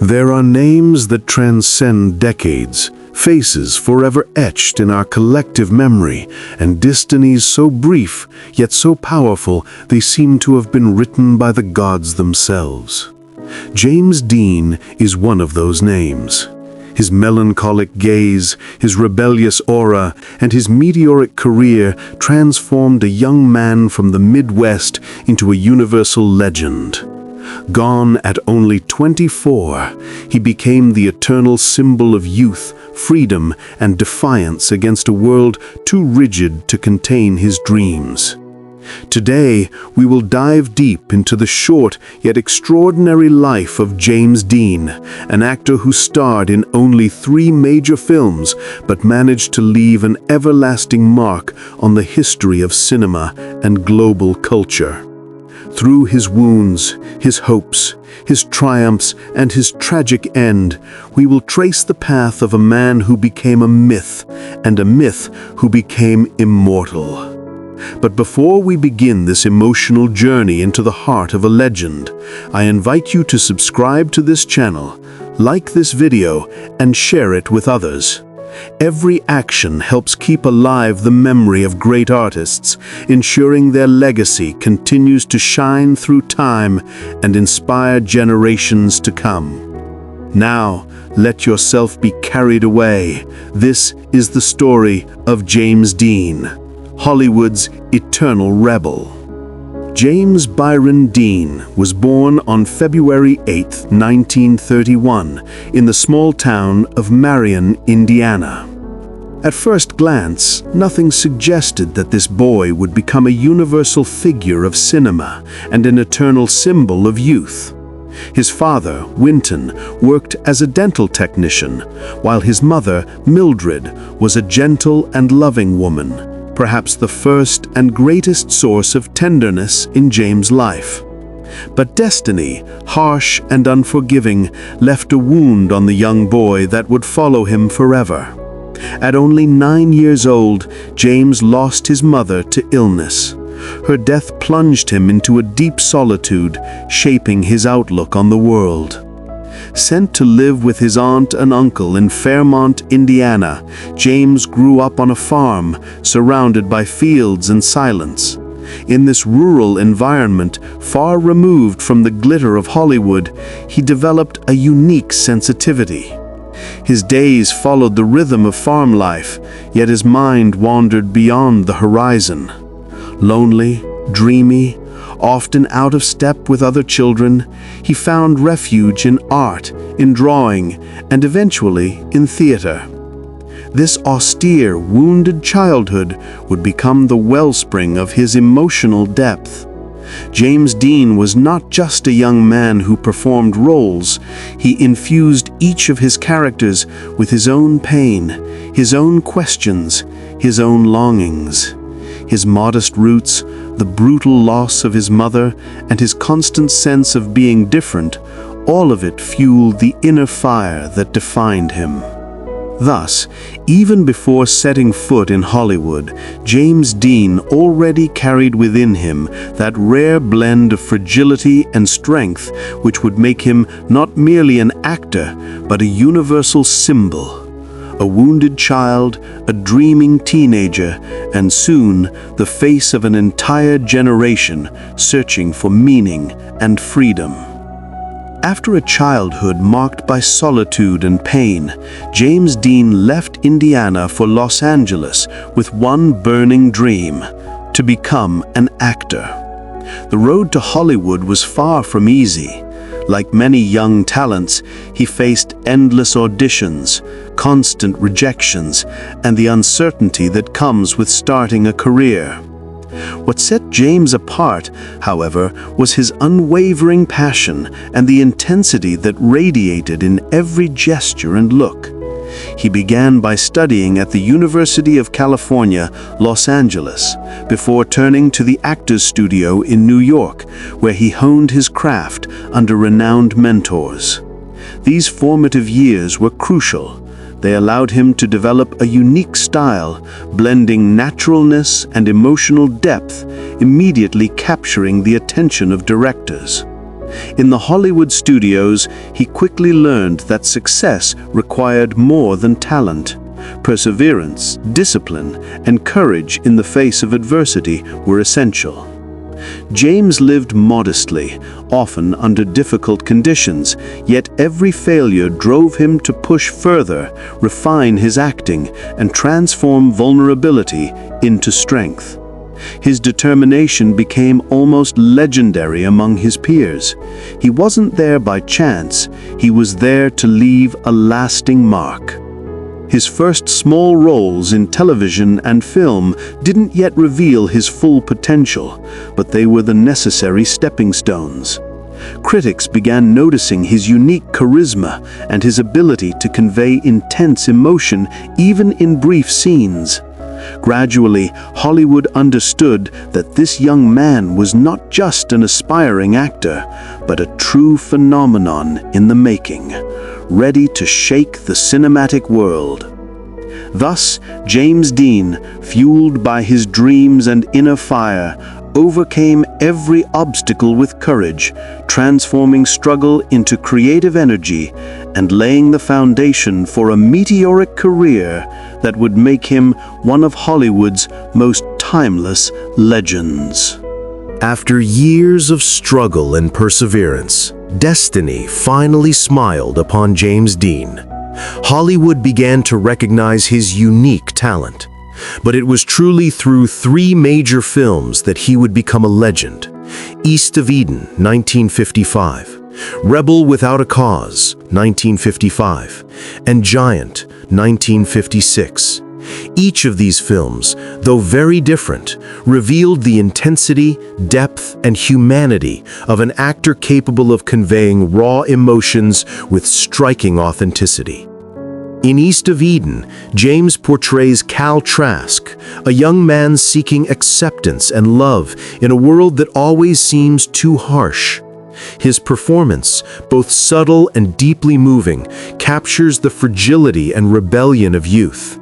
There are names that transcend decades, faces forever etched in our collective memory, and destinies so brief, yet so powerful, they seem to have been written by the gods themselves. James Dean is one of those names. His melancholic gaze, his rebellious aura, and his meteoric career transformed a young man from the Midwest into a universal legend. Gone at only 24, he became the eternal symbol of youth, freedom, and defiance against a world too rigid to contain his dreams. Today, we will dive deep into the short yet extraordinary life of James Dean, an actor who starred in only 3 major films but managed to leave an everlasting mark on the history of cinema and global culture. Through his wounds, his hopes, his triumphs, and his tragic end, we will trace the path of a man who became a myth, and a myth who became immortal. But before we begin this emotional journey into the heart of a legend, I invite you to subscribe to this channel, like this video, and share it with others. Every action helps keep alive the memory of great artists, ensuring their legacy continues to shine through time and inspire generations to come. Now, let yourself be carried away. This is the story of James Dean, Hollywood's eternal rebel. James Byron Dean was born on February 8, 1931, in the small town of Marion, Indiana. At first glance, nothing suggested that this boy would become a universal figure of cinema and an eternal symbol of youth. His father, Winton, worked as a dental technician, while his mother, Mildred, was a gentle and loving woman, perhaps the first and greatest source of tenderness in James' life. But destiny, harsh and unforgiving, left a wound on the young boy that would follow him forever. At only 9 years old, James lost his mother to illness. Her death plunged him into a deep solitude, shaping his outlook on the world. Sent to live with his aunt and uncle in Fairmont, Indiana, James grew up on a farm, surrounded by fields and silence. In this rural environment, far removed from the glitter of Hollywood, he developed a unique sensitivity. His days followed the rhythm of farm life, yet his mind wandered beyond the horizon. Lonely, dreamy, often out of step with other children, he found refuge in art, in drawing, and eventually in theater. This austere, wounded childhood would become the wellspring of his emotional depth. James Dean was not just a young man who performed roles. He infused each of his characters with his own pain, his own questions, his own longings. His modest roots, the brutal loss of his mother, and his constant sense of being different, all of it fueled the inner fire that defined him. Thus, even before setting foot in Hollywood, James Dean already carried within him that rare blend of fragility and strength which would make him not merely an actor, but a universal symbol. A wounded child, a dreaming teenager, and soon the face of an entire generation searching for meaning and freedom. After a childhood marked by solitude and pain, James Dean left Indiana for Los Angeles with one burning dream: to become an actor. The road to Hollywood was far from easy. Like many young talents, he faced endless auditions, constant rejections, and the uncertainty that comes with starting a career. What set James apart, however, was his unwavering passion and the intensity that radiated in every gesture and look. He began by studying at the University of California, Los Angeles, before turning to the Actors Studio in New York, where he honed his craft under renowned mentors. These formative years were crucial. They allowed him to develop a unique style, blending naturalness and emotional depth, immediately capturing the attention of directors. In the Hollywood studios, he quickly learned that success required more than talent. Perseverance, discipline, and courage in the face of adversity were essential. James lived modestly, often under difficult conditions, yet every failure drove him to push further, refine his acting, and transform vulnerability into strength. His determination became almost legendary among his peers. He wasn't there by chance, he was there to leave a lasting mark. His first small roles in television and film didn't yet reveal his full potential, but they were the necessary stepping stones. Critics began noticing his unique charisma and his ability to convey intense emotion even in brief scenes. Gradually, Hollywood understood that this young man was not just an aspiring actor, but a true phenomenon in the making, ready to shake the cinematic world. Thus, James Dean, fueled by his dreams and inner fire, overcame every obstacle with courage, transforming struggle into creative energy and laying the foundation for a meteoric career that would make him one of Hollywood's most timeless legends. After years of struggle and perseverance, destiny finally smiled upon James Dean. Hollywood began to recognize his unique talent. But it was truly through 3 major films that he would become a legend. East of Eden, 1955, Rebel Without a Cause, 1955, and Giant, 1956. Each of these films, though very different, revealed the intensity, depth, and humanity of an actor capable of conveying raw emotions with striking authenticity. In East of Eden, James portrays Cal Trask, a young man seeking acceptance and love in a world that always seems too harsh. His performance, both subtle and deeply moving, captures the fragility and rebellion of youth.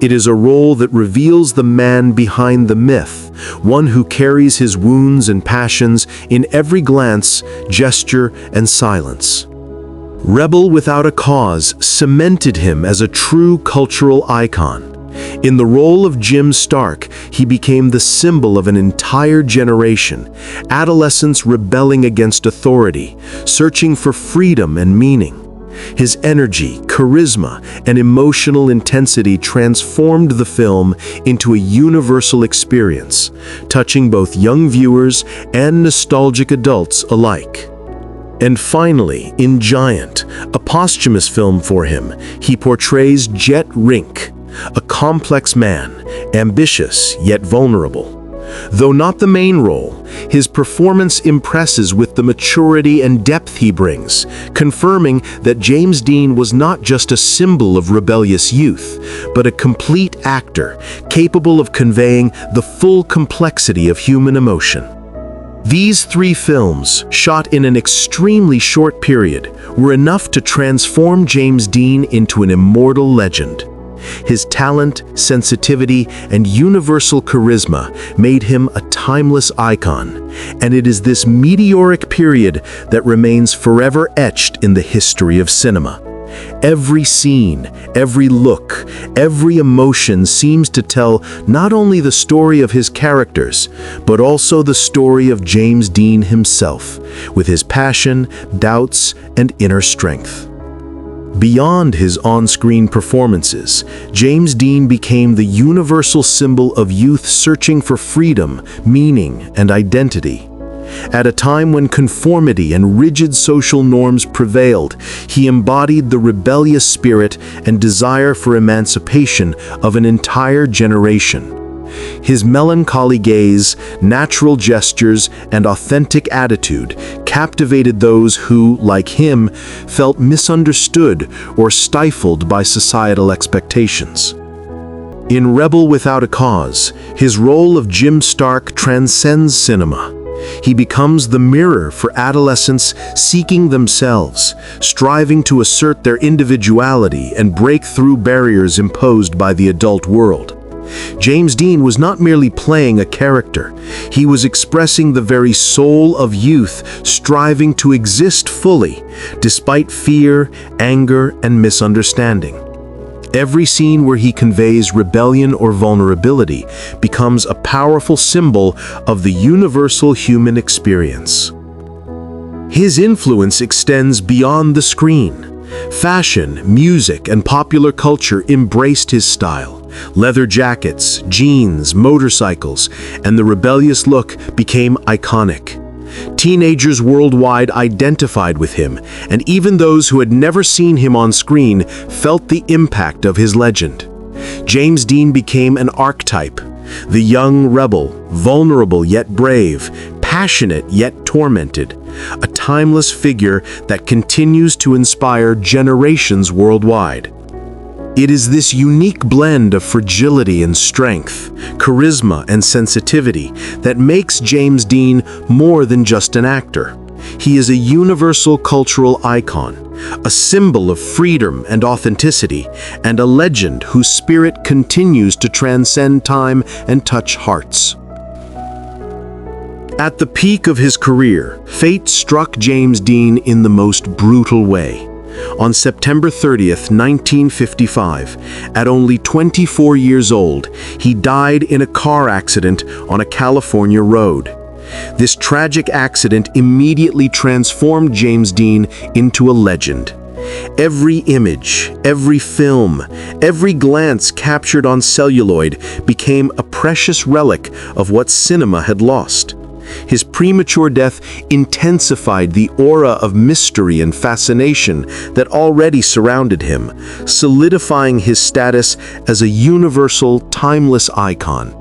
It is a role that reveals the man behind the myth, one who carries his wounds and passions in every glance, gesture, and silence. Rebel Without a Cause cemented him as a true cultural icon. In the role of Jim Stark, he became the symbol of an entire generation, adolescents rebelling against authority, searching for freedom and meaning. His energy, charisma, and emotional intensity transformed the film into a universal experience, touching both young viewers and nostalgic adults alike. And finally, in Giant, a posthumous film for him, he portrays Jet Rink, a complex man, ambitious yet vulnerable. Though not the main role, his performance impresses with the maturity and depth he brings, confirming that James Dean was not just a symbol of rebellious youth, but a complete actor capable of conveying the full complexity of human emotion. These 3 films, shot in an extremely short period, were enough to transform James Dean into an immortal legend. His talent, sensitivity, and universal charisma made him a timeless icon, and it is this meteoric period that remains forever etched in the history of cinema. Every scene, every look, every emotion seems to tell not only the story of his characters, but also the story of James Dean himself, with his passion, doubts, and inner strength. Beyond his on-screen performances, James Dean became the universal symbol of youth searching for freedom, meaning, and identity. At a time when conformity and rigid social norms prevailed, he embodied the rebellious spirit and desire for emancipation of an entire generation. His melancholy gaze, natural gestures, and authentic attitude captivated those who, like him, felt misunderstood or stifled by societal expectations. In Rebel Without a Cause, his role of Jim Stark transcends cinema. He becomes the mirror for adolescents seeking themselves, striving to assert their individuality and break through barriers imposed by the adult world. James Dean was not merely playing a character. He was expressing the very soul of youth, striving to exist fully, despite fear, anger, and misunderstanding. Every scene where he conveys rebellion or vulnerability becomes a powerful symbol of the universal human experience. His influence extends beyond the screen. Fashion, music, and popular culture embraced his style. Leather jackets, jeans, motorcycles, and the rebellious look became iconic. Teenagers worldwide identified with him, and even those who had never seen him on screen felt the impact of his legend. James Dean became an archetype, the young rebel, vulnerable yet brave, passionate yet tormented, a timeless figure that continues to inspire generations worldwide. It is this unique blend of fragility and strength, charisma and sensitivity that makes James Dean more than just an actor. He is a universal cultural icon, a symbol of freedom and authenticity, and a legend whose spirit continues to transcend time and touch hearts. At the peak of his career, fate struck James Dean in the most brutal way. On September 30th, 1955, at only 24 years old, he died in a car accident on a California road. This tragic accident immediately transformed James Dean into a legend. Every image, every film, every glance captured on celluloid became a precious relic of what cinema had lost. His premature death intensified the aura of mystery and fascination that already surrounded him, solidifying his status as a universal, timeless icon.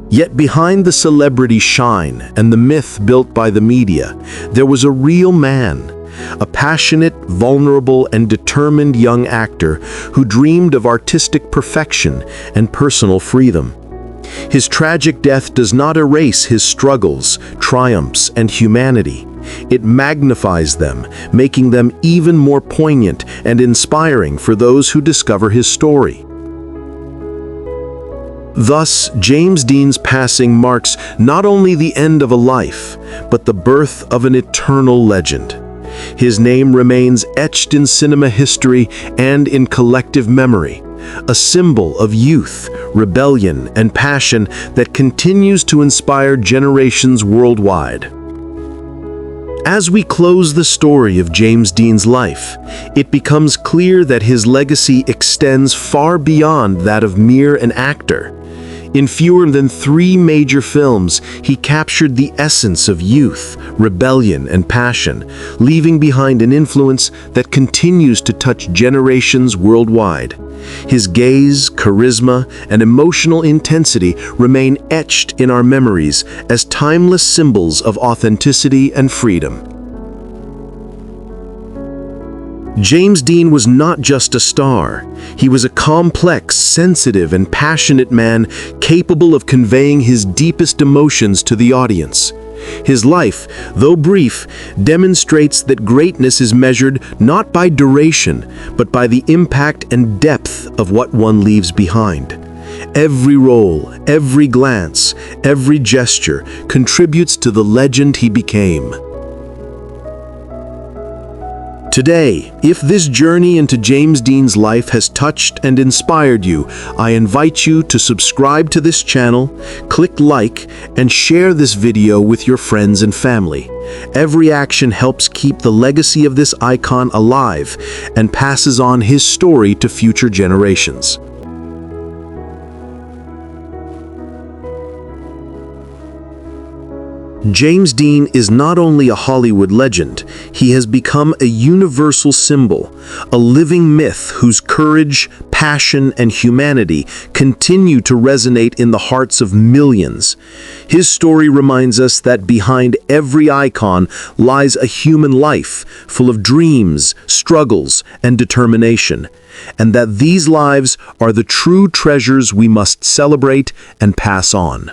Yet behind the celebrity shine and the myth built by the media, there was a real man, a passionate, vulnerable, and determined young actor who dreamed of artistic perfection and personal freedom. His tragic death does not erase his struggles, triumphs, and humanity. It magnifies them, making them even more poignant and inspiring for those who discover his story. Thus, James Dean's passing marks not only the end of a life, but the birth of an eternal legend. His name remains etched in cinema history and in collective memory, a symbol of youth, rebellion, and passion that continues to inspire generations worldwide. As we close the story of James Dean's life, it becomes clear that his legacy extends far beyond that of mere an actor. In fewer than 3 major films, he captured the essence of youth, rebellion, and passion, leaving behind an influence that continues to touch generations worldwide. His gaze, charisma, and emotional intensity remain etched in our memories as timeless symbols of authenticity and freedom. James Dean was not just a star. He was a complex, sensitive, and passionate man capable of conveying his deepest emotions to the audience. His life, though brief, demonstrates that greatness is measured not by duration, but by the impact and depth of what one leaves behind. Every role, every glance, every gesture contributes to the legend he became. Today, if this journey into James Dean's life has touched and inspired you, I invite you to subscribe to this channel, click like, and share this video with your friends and family. Every action helps keep the legacy of this icon alive and passes on his story to future generations. James Dean is not only a Hollywood legend, he has become a universal symbol, a living myth whose courage, passion, and humanity continue to resonate in the hearts of millions. His story reminds us that behind every icon lies a human life full of dreams, struggles, and determination, and that these lives are the true treasures we must celebrate and pass on.